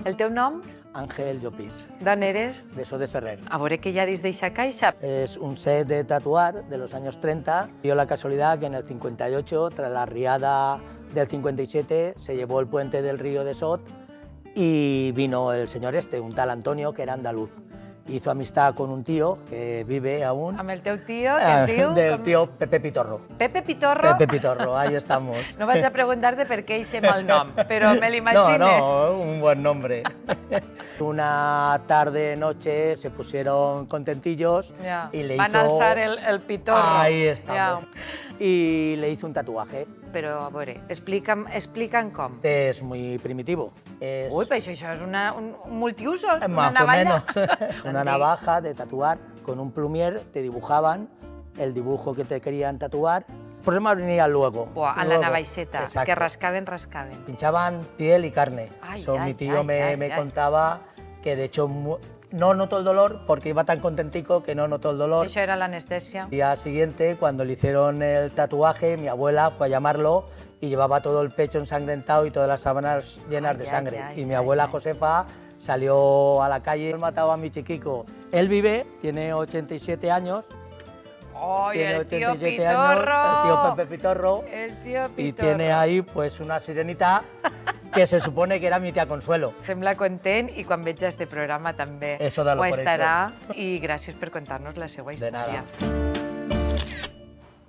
El teu nom? Ángel Llopis, D'on eres? de So de Ferrer. A veure què hi ha dins d'eixa caixa. Es un set de tatuar de los años 30. Dio la casualidad que en el 58, tras la riada del 57, se llevó el puente del río de Sot y vino el señor este, un tal Antonio, que era andaluz. Hizo amistad con un tío que vive aún. Amb el teu tio, que es diu? Del tío Pepe Pitorro. Pepe Pitorro? Pepe Pitorro, ahí estamos. No vaig a preguntar-te per què eixe mal nom, però me l'imagine. No, un buen nombre. Una tarde-noche se pusieron contentillos Ja. y le Van hizo... alçar el pitorro. Ahí estamos. Ja. Y le hizo un tatuaje. Però, a veure, explica'm com. Es muy primitivo. Es Ui, però això és un multiusos, una más o navalla. menos una navaja de tatuar. Con un plumier te dibujaban el dibujo que te querían tatuar. El problema venía luego. Buah, a la Luego. navaixeta, Exacto. que rascaven. Pinchaban piel y carne. Ay, Eso ay, mi tío ay, me ay. contaba que de hecho no notó el dolor porque iba tan contentico que no notó el dolor. Això era l'anestèsia. El día siguiente, cuando le hicieron el tatuaje, mi abuela fue a llamarlo y llevaba todo el pecho ensangrentado y todas las sábanas llenas Ay, de ay, sangre. ay, Y mi ay, abuela ay. Josefa salió a la calle y mataba a mi chiquico. Él vive, tiene 87 años. Ai, Tiene el tío 87 Pitorro. años, el tío Pepe Pitorro. El tío Pitorro. Y tiene ahí pues una sirenita que se supone que era mi tía Consuelo. Sembla content i quan veig este programa també Eso dalo ho por estarà. I gràcies per contar-nos la seva De història. nada.